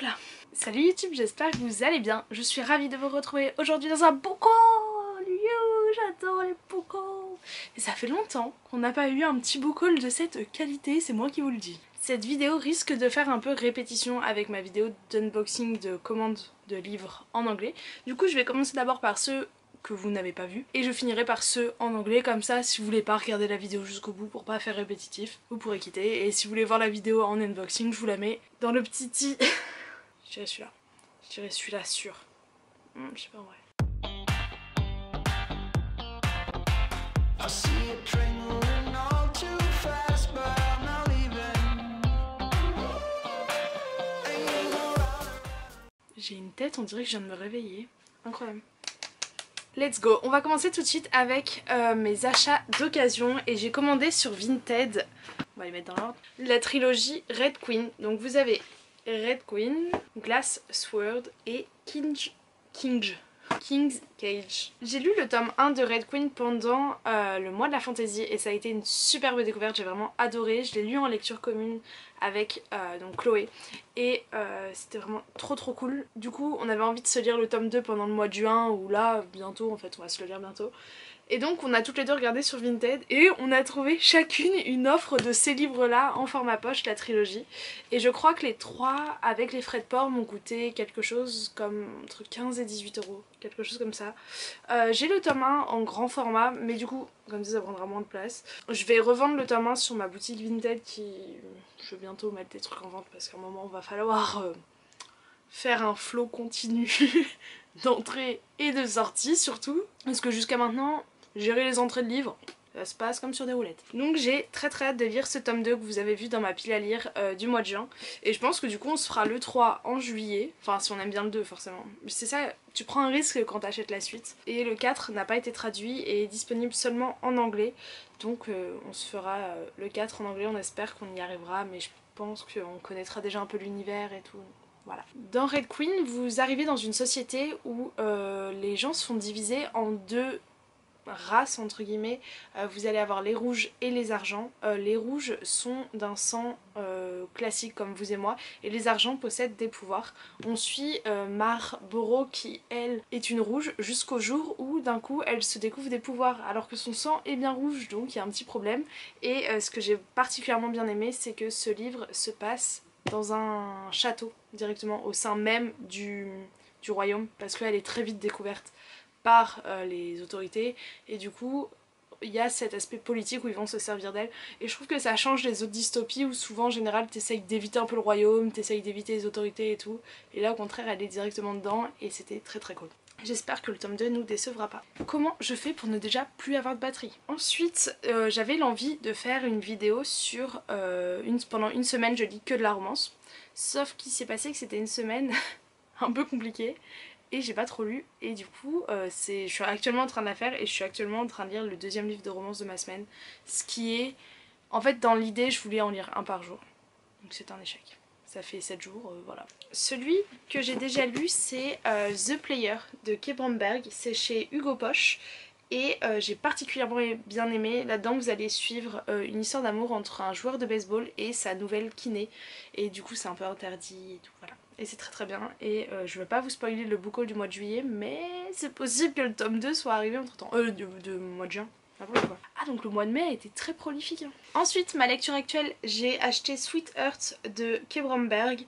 Hop là. Salut YouTube, j'espère que vous allez bien. Je suis ravie de vous retrouver aujourd'hui dans un book haul. J'adore les book hauls. Et ça fait longtemps qu'on n'a pas eu un petit book haul de cette qualité, c'est moi qui vous le dis. Cette vidéo risque de faire un peu répétition avec ma vidéo d'unboxing de commandes de livres en anglais. Du coup je vais commencer d'abord par ceux que vous n'avez pas vu et je finirai par ceux en anglais, comme ça si vous voulez pas regarder la vidéo jusqu'au bout pour pas faire répétitif, vous pourrez quitter, et si vous voulez voir la vidéo en unboxing je vous la mets dans le petit i. Je dirais celui-là. Je dirais celui-là sûr. Je sais pas en vrai. J'ai une tête, on dirait que je viens de me réveiller. Incroyable. Let's go. On va commencer tout de suite avec mes achats d'occasion. Et j'ai commandé sur Vinted, on va les mettre dans l'ordre, la trilogie Red Queen. Donc vous avez Red Queen, Glass Sword et King's Cage. J'ai lu le tome 1 de Red Queen pendant le mois de la fantasy et ça a été une superbe découverte, j'ai vraiment adoré. Je l'ai lu en lecture commune avec donc Chloé et c'était vraiment trop cool. Du coup on avait envie de se lire le tome 2 pendant le mois de juin, ou là bientôt en fait, on va se le lire bientôt. Et donc on a toutes les deux regardé sur Vinted et on a trouvé chacune une offre de ces livres là en format poche, la trilogie. Et je crois que les trois avec les frais de port m'ont coûté quelque chose comme entre 15 et 18 euros, quelque chose comme ça. J'ai le tome 1 en grand format, mais du coup comme ça prendra moins de place. Je vais revendre le tome 1 sur ma boutique Vinted qui... Je vais bientôt mettre des trucs en vente parce qu'à un moment il va falloir faire un flow continu d'entrée et de sortie surtout. Parce que jusqu'à maintenant, gérer les entrées de livres, ça se passe comme sur des roulettes. Donc j'ai très hâte de lire ce tome 2 que vous avez vu dans ma pile à lire du mois de juin. Et je pense que du coup on se fera le 3 en juillet. Enfin si on aime bien le 2 forcément. C'est ça, tu prends un risque quand t'achètes la suite. Et le 4 n'a pas été traduit et est disponible seulement en anglais. Donc on se fera le 4 en anglais, on espère qu'on y arrivera. Mais je pense qu'on connaîtra déjà un peu l'univers et tout. Voilà. Dans Red Queen, vous arrivez dans une société où les gens se font diviser en deux races entre guillemets. Vous allez avoir les rouges et les argents. Les rouges sont d'un sang classique comme vous et moi, et les argents possèdent des pouvoirs. On suit Marlborough qui elle est une rouge jusqu'au jour où d'un coup elle se découvre des pouvoirs alors que son sang est bien rouge, donc il y a un petit problème. Et ce que j'ai particulièrement bien aimé, c'est que ce livre se passe dans un château directement au sein même du royaume, parce qu'elle est très vite découverte par les autorités et du coup il y a cet aspect politique où ils vont se servir d'elle, et je trouve que ça change des autres dystopies où souvent en général t'essayes d'éviter un peu le royaume, t'essayes d'éviter les autorités et tout, et là au contraire elle est directement dedans et c'était très cool. J'espère que le tome 2 nous décevra pas. Comment je fais pour ne déjà plus avoir de batterie? Ensuite, j'avais l'envie de faire une vidéo sur... pendant une semaine, je lis que de la romance. Sauf qu'il s'est passé que c'était une semaine un peu compliquée. Et j'ai pas trop lu. Et du coup, je suis actuellement en train de la faire. Et je suis actuellement en train de lire le deuxième livre de romance de ma semaine. Ce qui est... En fait, dans l'idée, je voulais en lire un par jour. Donc c'est un échec. Ça fait 7 jours, voilà. Celui que j'ai déjà lu, c'est The Player de Kay Bromberg. C'est chez Hugo Poche. Et j'ai particulièrement bien aimé. Là-dedans, vous allez suivre une histoire d'amour entre un joueur de baseball et sa nouvelle kiné. Et du coup, c'est un peu interdit et tout, voilà. Et c'est très bien. Et je veux pas vous spoiler le book haul du mois de juillet, mais c'est possible que le tome 2 soit arrivé entre temps. De mois de juin. Ah, donc le mois de mai a été très prolifique. Ensuite, ma lecture actuelle, j'ai acheté Sweet Heart de Kay Bromberg.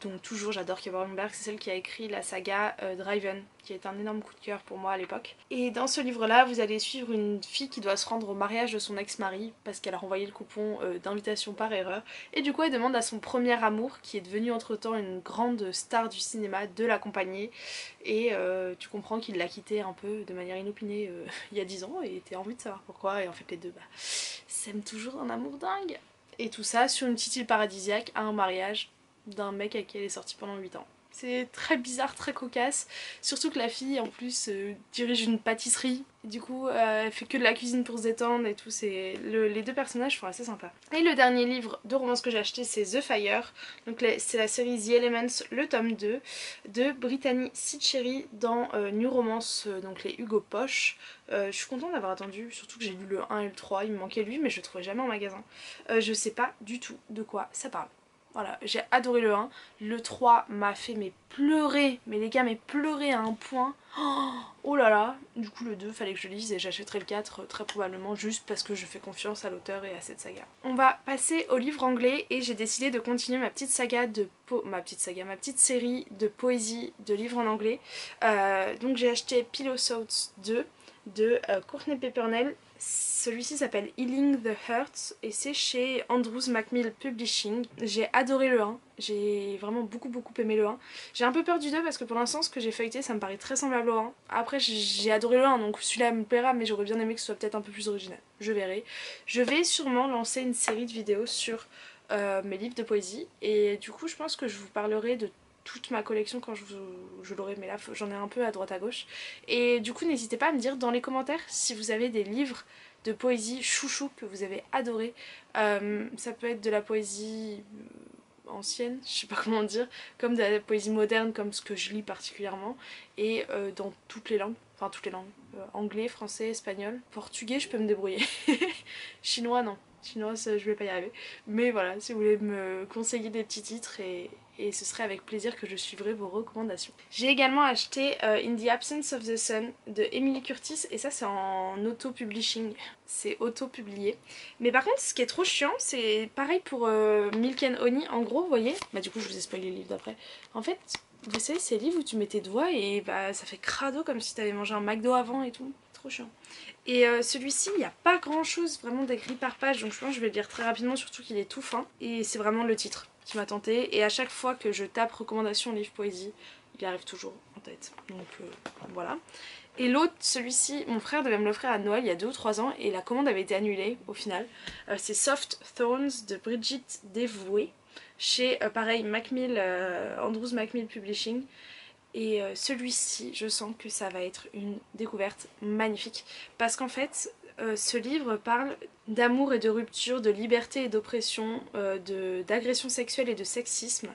Donc toujours j'adore Kay Bromberg, c'est celle qui a écrit la saga Driven, qui est un énorme coup de cœur pour moi à l'époque. Et dans ce livre là, vous allez suivre une fille qui doit se rendre au mariage de son ex-mari parce qu'elle a renvoyé le coupon d'invitation par erreur. Et du coup elle demande à son premier amour, qui est devenu entre temps une grande star du cinéma, de l'accompagner. Et tu comprends qu'il l'a quittée un peu de manière inopinée il y a 10 ans, et t'as envie de savoir pourquoi. Et en fait les deux s'aiment toujours un amour dingue. Et tout ça sur une petite île paradisiaque à un mariage d'un mec avec qui elle est sortie pendant 8 ans. C'est très bizarre, très cocasse, surtout que la fille en plus dirige une pâtisserie, et du coup elle fait que de la cuisine pour se détendre et tout, les deux personnages sont assez sympas. Et le dernier livre de romance que j'ai acheté, c'est The Fire, donc c'est la série The Elements, le tome 2 de Brittany Sitcheri dans New Romance, donc les Hugo Poche. Je suis contente d'avoir attendu, surtout que j'ai lu le 1 et le 3, il me manquait lui mais je le trouvais jamais en magasin. Je sais pas du tout de quoi ça parle. Voilà, j'ai adoré le 1. Le 3 m'a fait pleurer, mais les gars, mais pleurer à un point. Oh là là. Du coup le 2 fallait que je lise et j'achèterai le 4 très probablement juste parce que je fais confiance à l'auteur et à cette saga. On va passer au livre anglais et j'ai décidé de continuer ma petite saga de ma petite série de poésie de livres en anglais. Donc j'ai acheté Pillow Thoughts 2 de Courtney Peppernell. Celui-ci s'appelle Healing the Hurt et c'est chez Andrews Macmill Publishing. J'ai adoré le 1, j'ai vraiment beaucoup aimé le 1. J'ai un peu peur du 2 parce que pour l'instant ce que j'ai feuilleté ça me paraît très semblable au 1. Après j'ai adoré le 1 donc celui-là me plaira mais j'aurais bien aimé que ce soit peut-être un peu plus original. Je verrai. Je vais sûrement lancer une série de vidéos sur mes livres de poésie et du coup je pense que je vous parlerai de toute ma collection quand je l'aurai, mais là j'en ai un peu à droite à gauche. Et du coup n'hésitez pas à me dire dans les commentaires si vous avez des livres de poésie chouchou que vous avez adoré. Ça peut être de la poésie ancienne, je sais pas comment dire, comme de la poésie moderne, comme ce que je lis particulièrement, et dans toutes les langues, enfin toutes les langues, anglais, français, espagnol, portugais, je peux me débrouiller. Chinois, non. Chinois, je vais pas y arriver. Mais voilà, si vous voulez me conseiller des petits titres et ce serait avec plaisir que je suivrai vos recommandations. J'ai également acheté In the Absence of the Sun de Emily Curtis et ça c'est en auto-publishing, c'est auto-publié. Mais par contre ce qui est trop chiant c'est pareil pour Milk and Honey, en gros vous voyez, bah du coup je vous ai spoilé le livre d'après, en fait vous savez c'est les livres où tu mets tes doigts et bah ça fait crado comme si t'avais mangé un McDo avant et tout, trop chiant. Et celui-ci, il n'y a pas grand chose vraiment d'écrit par page, donc je pense que je vais le lire très rapidement, surtout qu'il est tout fin. Et c'est vraiment le titre qui m'a tenté. Et à chaque fois que je tape recommandation livre poésie, il arrive toujours en tête. Donc voilà. Et l'autre, celui-ci, mon frère devait me l'offrir à Noël il y a 2 ou 3 ans et la commande avait été annulée au final. C'est Soft Thorns de Brigitte Devoué chez, pareil, Macmill, Andrews Macmill Publishing. Et celui-ci, je sens que ça va être une découverte magnifique. Parce qu'en fait, ce livre parle d'amour et de rupture, de liberté et d'oppression, d'agression sexuelle et de sexisme.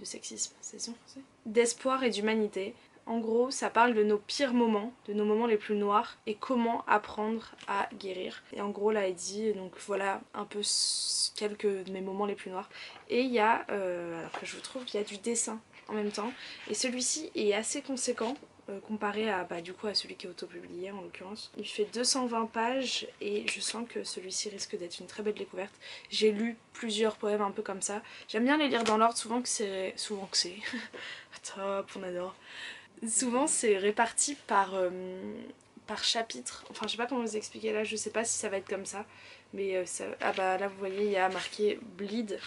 De sexisme, c'est ça en français? D'espoir et d'humanité. En gros, ça parle de nos pires moments, de nos moments les plus noirs et comment apprendre à guérir. Et en gros, là, elle dit, donc voilà un peu quelques de mes moments les plus noirs. Et il y a, alors que je vous trouve, il y a du dessin en même temps. Et celui-ci est assez conséquent comparé à, du coup, à celui qui est auto-publié en l'occurrence. Il fait 220 pages et je sens que celui-ci risque d'être une très belle découverte. J'ai lu plusieurs poèmes un peu comme ça. J'aime bien les lire dans l'ordre, souvent que c'est... Top, on adore. Souvent c'est réparti par chapitre. Enfin je sais pas comment vous expliquer là, je sais pas si ça va être comme ça. Mais ça... Ah bah là vous voyez il y a marqué Bleed.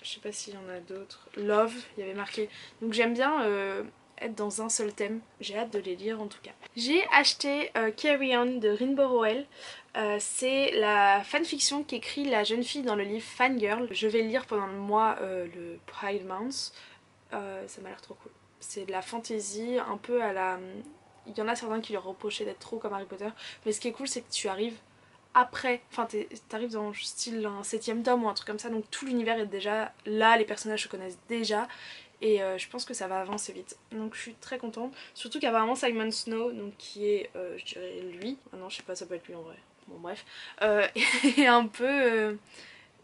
Je sais pas s'il y en a d'autres. Love, il y avait marqué. Donc j'aime bien être dans un seul thème. J'ai hâte de les lire en tout cas. J'ai acheté Carry On de Rinbo Roel. C'est la fanfiction qu'écrit la jeune fille dans le livre Fangirl. Je vais lire pendant le mois le Pride Month. Ça m'a l'air trop cool. C'est de la fantasy un peu à la... Il y en a certains qui lui reprochaient d'être trop comme Harry Potter. Mais ce qui est cool c'est que tu arrives après, enfin t'arrives dans style un 7ème tome ou un truc comme ça, donc tout l'univers est déjà là, les personnages se connaissent déjà et je pense que ça va avancer vite. Donc je suis très contente, surtout qu'apparemment Simon Snow, donc qui est, je dirais lui, ah non je sais pas, ça peut être lui en vrai, bon bref, est un peu...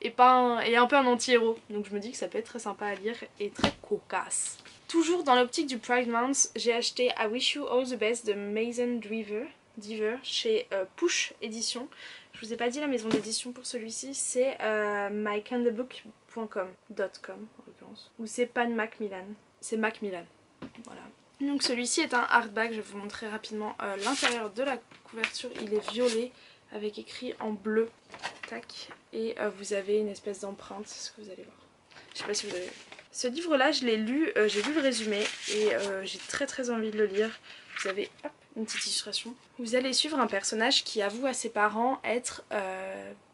et un peu un anti-héros, donc je me dis que ça peut être très sympa à lire et très cocasse. Toujours dans l'optique du Pride Month, j'ai acheté I Wish You All the Best de Mason Diver chez Push Édition. Je vous ai pas dit la maison d'édition pour celui-ci, c'est mycandlebook.com en l'occurrence. Ou c'est Pan Macmillan. C'est Macmillan. Voilà. Donc celui-ci est un hardback, je vais vous montrer rapidement l'intérieur de la couverture. Il est violet avec écrit en bleu. Tac. Et vous avez une espèce d'empreinte, c'est ce que vous allez voir. Je sais pas si vous avez vu. Ce livre-là, je l'ai lu, j'ai lu le résumé et j'ai très envie de le lire. Vous avez hop, une petite illustration. Vous allez suivre un personnage qui avoue à ses parents être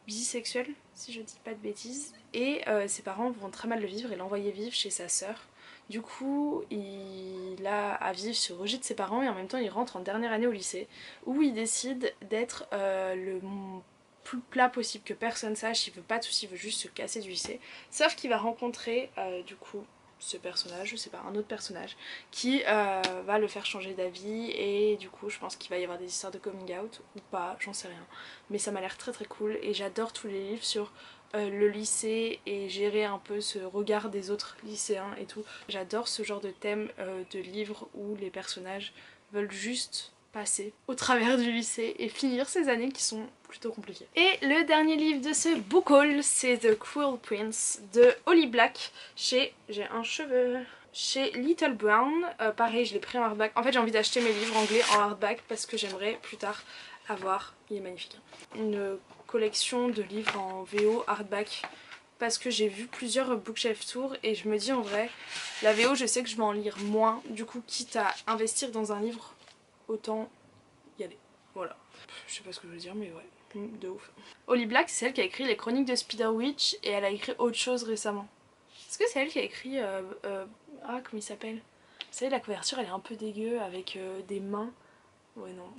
bisexuel, si je dis pas de bêtises. Et ses parents vont très mal le vivre et l'envoyer vivre chez sa sœur. Du coup, il a à vivre sur rejet de ses parents et en même temps il rentre en dernière année au lycée où il décide d'être le plus plat possible, que personne sache, il veut pas de soucis, il veut juste se casser du lycée. Sauf qu'il va rencontrer du coup ce personnage, je sais pas, un autre personnage qui va le faire changer d'avis et du coup je pense qu'il va y avoir des histoires de coming out ou pas, j'en sais rien. Mais ça m'a l'air très cool et j'adore tous les livres sur le lycée et gérer un peu ce regard des autres lycéens et tout. J'adore ce genre de thème de livre où les personnages veulent juste passer au travers du lycée et finir ces années qui sont plutôt compliquées. Et le dernier livre de ce book haul, c'est The Cruel Prince de Holly Black chez J'ai un cheveu. Chez Little Brown, pareil je l'ai pris en hardback. En fait j'ai envie d'acheter mes livres anglais en hardback parce que j'aimerais plus tard avoir, il est magnifique, une collection de livres en VO hardback parce que j'ai vu plusieurs bookshelf tours et je me dis en vrai, la VO je sais que je vais en lire moins, du coup quitte à investir dans un livre, autant y aller. Voilà. Je sais pas ce que je veux dire mais ouais, de ouf. Holly Black c'est celle qui a écrit les chroniques de Spider Witch et elle a écrit autre chose récemment. Est-ce que c'est elle qui a écrit ah comment il s'appelle? Vous savez la couverture elle est un peu dégueu avec des mains. Ouais non,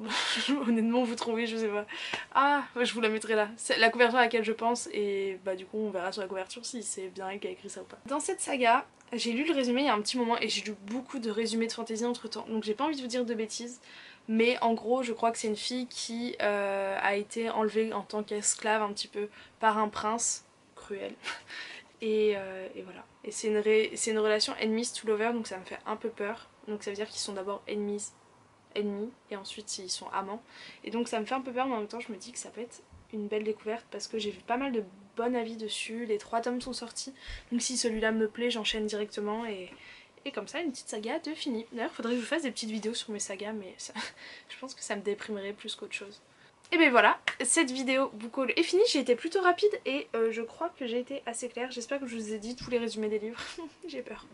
honnêtement vous trouvez, je sais pas. Ah, je vous la mettrai là. C'est la couverture à laquelle je pense et bah du coup on verra sur la couverture si c'est bien elle qui a écrit ça ou pas. Dans cette saga, j'ai lu le résumé il y a un petit moment et j'ai lu beaucoup de résumés de fantasy entre temps. Donc j'ai pas envie de vous dire de bêtises. Mais en gros je crois que c'est une fille qui a été enlevée en tant qu'esclave un petit peu par un prince cruel. Et voilà. Et c'est une relation enemies to lover donc ça me fait un peu peur. Donc ça veut dire qu'ils sont d'abord ennemis et ensuite ils sont amants. Et donc ça me fait un peu peur mais en même temps je me dis que ça peut être une belle découverte parce que j'ai vu pas mal de bons avis dessus. Les 3 tomes sont sortis. Donc si celui-là me plaît j'enchaîne directement et comme ça une petite saga de fini. D'ailleurs faudrait que je vous fasse des petites vidéos sur mes sagas mais ça, je pense que ça me déprimerait plus qu'autre chose. Et ben voilà, cette vidéo book haul est finie, j'ai été plutôt rapide et je crois que j'ai été assez claire. J'espère que je vous ai dit tous les résumés des livres, j'ai peur.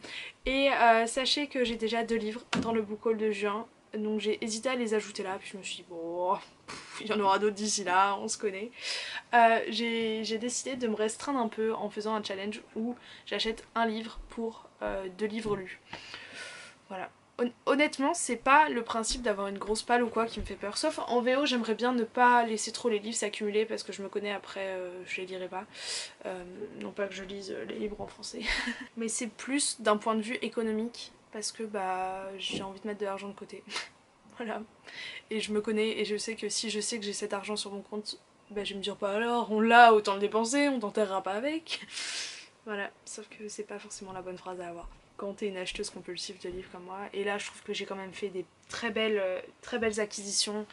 Et sachez que j'ai déjà 2 livres dans le book haul de juin, donc j'ai hésité à les ajouter là, puis je me suis dit bon, il y en aura d'autres d'ici là, on se connaît. J'ai décidé de me restreindre un peu en faisant un challenge où j'achète un livre pour 2 livres lus. Voilà. Honnêtement c'est pas le principe d'avoir une grosse palle ou quoi qui me fait peur, sauf en VO j'aimerais bien ne pas laisser trop les livres s'accumuler parce que je me connais après je les lirai pas, non pas que je lise les livres en français mais c'est plus d'un point de vue économique parce que bah j'ai envie de mettre de l'argent de côté voilà, et je me connais et je sais que si je sais que j'ai cet argent sur mon compte bah je vais me dire pas alors on l'a autant le dépenser, on t'enterrera pas avec voilà, sauf que c'est pas forcément la bonne phrase à avoir quand t'es une acheteuse compulsive de livres comme moi. Et là je trouve que j'ai quand même fait des très belles acquisitions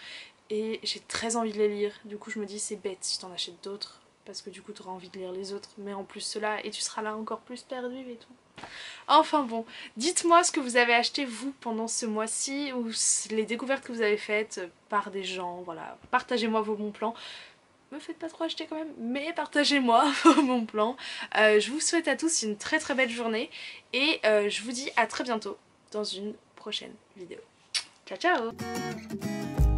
et j'ai très envie de les lire. Du coup je me dis c'est bête si t'en achètes d'autres parce que du coup t'auras envie de lire les autres, mais en plus cela et tu seras là encore plus perdu et tout. Enfin bon, dites-moi ce que vous avez acheté vous pendant ce mois-ci ou les découvertes que vous avez faites par des gens, voilà. Partagez-moi vos bons plans. Me faites pas trop acheter quand même, mais partagez-moi mon plan. Je vous souhaite à tous une très très belle journée et je vous dis à très bientôt dans une prochaine vidéo. Ciao ciao!